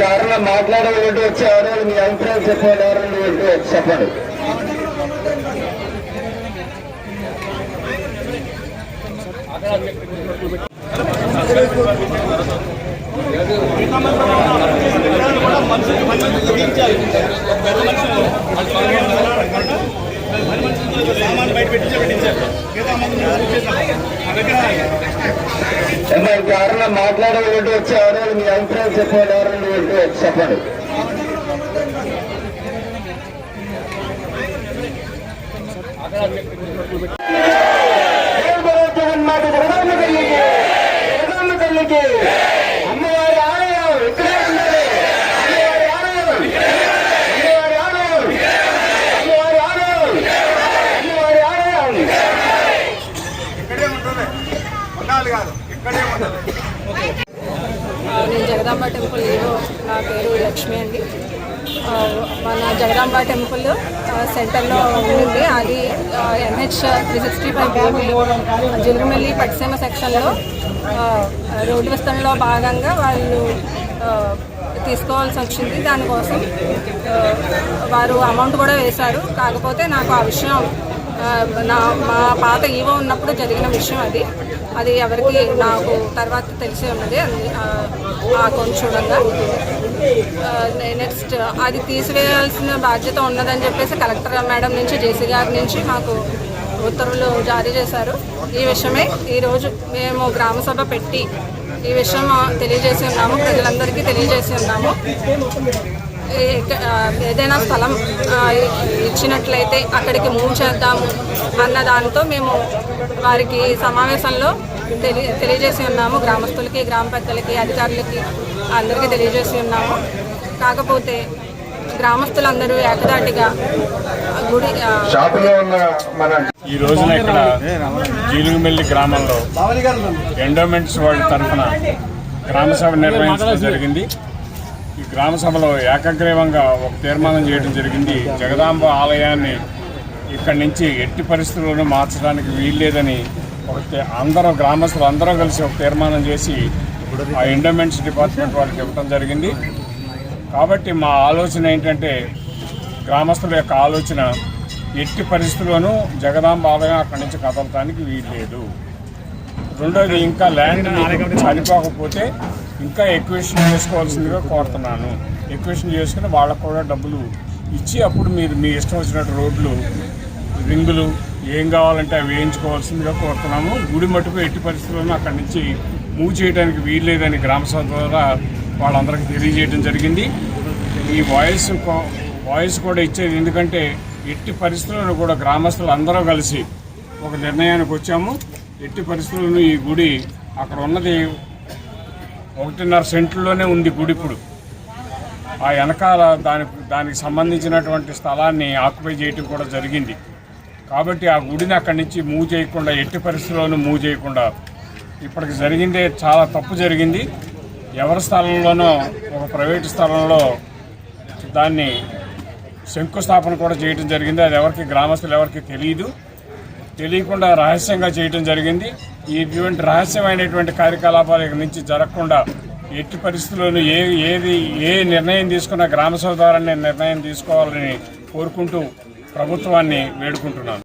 ఎవరైనా మాట్లాడేటువంటి వచ్చి ఎవరైనా మీ అభిప్రాయం చెప్పండి. ఎవరైనా చెప్పండి. ఎవరైనా మాట్లాడేటువంటి వచ్చి ఎవరైనా మీ అభిప్రాయం చెప్పండి. ఎవరైనా చెప్పండి. జగన్మాత జగదమ్మ తల్లికి అమ్మవారి ఆలయం ఇక్కడే ఉన్నది. అమ్మవారి ఆలయం, అమ్మవారి ఆలయం, అమ్మవారి ఆలయం, అమ్మవారి ఆలయం ఇక్కడే ఉంటుంది. ఉండాలి కాదు, ఇక్కడే ఉంటుంది. నేను జగదాంబ టెంపుల్, నా పేరు లక్ష్మి అండి. మన జగదాంబ టెంపుల్ సెంటర్లో ఉంది. అది NH 365 జిలుగుమెల్లి పట్టిసీమ సెక్షన్లో రోడ్డు విస్తరణలో భాగంగా వాళ్ళు తీసుకోవాల్సి వచ్చింది. దానికోసం వారు అమౌంట్ కూడా వేశారు. కాకపోతే నాకు ఆ విషయం మా పాత ఈవో ఉన్నప్పుడు జరిగిన విషయం అది ఎవరికి నాకు తర్వాత తెలిసి ఉన్నది. ఆ అకౌంట్ చూడంగా నెక్స్ట్ అది తీసివేయాల్సిన బాధ్యత ఉన్నదని చెప్పేసి కలెక్టర్ మేడం నుంచి, జేసీ గారి నుంచి మాకు ఉత్తర్వులు జారీ చేశారు. ఈ విషయమే ఈరోజు మేము గ్రామసభ పెట్టి ఈ విషయం తెలియజేసి ఉన్నాము, ప్రజలందరికీ తెలియజేసి ఉన్నాము. ఏదైనా స్థలం ఇచ్చినట్లయితే అక్కడికి మూవ్ చేద్దాము అన్న దానితో మేము వారికి సమావేశంలో తెలియజేసి ఉన్నాము. గ్రామస్తులకి, గ్రామ పెద్దలకి, అధికారులకి అందరికీ తెలియజేసి ఉన్నాము. కాకపోతే గ్రామస్తులందరూ ఏకదాటిగా గుడి ఈ రోజున ఇక్కడ జీలుగుమెల్లి గ్రామంలో ఎండోమెంట్స్ వాళ్ళ తరఫున గ్రామసభ నిర్వహించడం జరిగింది. ఈ గ్రామసభలో ఏకగ్రీవంగా ఒక తీర్మానం చేయడం జరిగింది. జగదాంబ ఆలయాన్ని ఇక్కడి నుంచి ఎట్టి పరిస్థితుల్లోనూ మార్చడానికి వీల్లేదని అందరూ గ్రామస్తులు అందరూ కలిసి ఒక తీర్మానం చేసి ఆ ఎండోమెంట్స్ డిపార్ట్మెంట్ వాళ్ళకి ఇవ్వడం జరిగింది. కాబట్టి మా ఆలోచన ఏంటంటే, గ్రామస్తుల యొక్క ఆలోచన ఎట్టి పరిస్థితుల్లోనూ జగదాంబ ఆలయం అక్కడి నుంచి కదలటానికి వీల్లేదు. రెండోది, ఇంకా ల్యాండ్ సరిపోకపోతే ఇంకా ఎక్విషన్ చేసుకోవాల్సిందిగా కోరుతున్నాను. ఎక్విషన్ చేసుకుని వాళ్ళకు కూడా డబ్బులు ఇచ్చి అప్పుడు మీరు మీ ఇష్టం వచ్చినట్టు రోడ్లు, రింగులు ఏం కావాలంటే అవి వేయించుకోవాల్సిందిగా కోరుతున్నాము. గుడి మట్టుకు ఎట్టి పరిస్థితుల్లోనూ అక్కడి నుంచి మూవ్ చేయడానికి వీల్లేదని గ్రామసభ ద్వారా వాళ్ళందరికీ తెలియజేయడం జరిగింది. ఈ వాయిస్ కూడా ఇచ్చేది ఎందుకంటే, ఎట్టి పరిస్థితులను కూడా గ్రామస్తులు అందరూ కలిసి ఒక నిర్ణయానికి వచ్చాము. ఎట్టి పరిస్థితులను ఈ గుడి అక్కడ ఉన్నది 1.5 సెంట్లోనే ఉంది గుడి. ఇప్పుడు ఆ వెనకాల దానికి సంబంధించినటువంటి స్థలాన్ని ఆక్యుపై చేయటం కూడా జరిగింది. కాబట్టి ఆ గుడిని అక్కడి నుంచి మూవ్ చేయకుండా, ఎట్టి పరిస్థితుల్లోనూ మూవ్ చేయకుండా, ఇప్పటికి జరిగిందే చాలా తప్పు జరిగింది. ఎవరి స్థలంలోనో ఒక ప్రైవేటు స్థలంలో దాన్ని శంకుస్థాపన కూడా చేయడం జరిగింది. అది ఎవరికి, గ్రామస్తులు ఎవరికి తెలియకుండా రహస్యంగా చేయడం జరిగింది. ఇటువంటి రహస్యమైనటువంటి కార్యకలాపాల నుంచి జరగకుండా ఎట్టి పరిస్థితుల్లోనూ ఏ నిర్ణయం తీసుకున్నా గ్రామసభ ద్వారా నిర్ణయం తీసుకోవాలని కోరుకుంటూ ప్రభుత్వాన్ని వేడుకుంటున్నాను.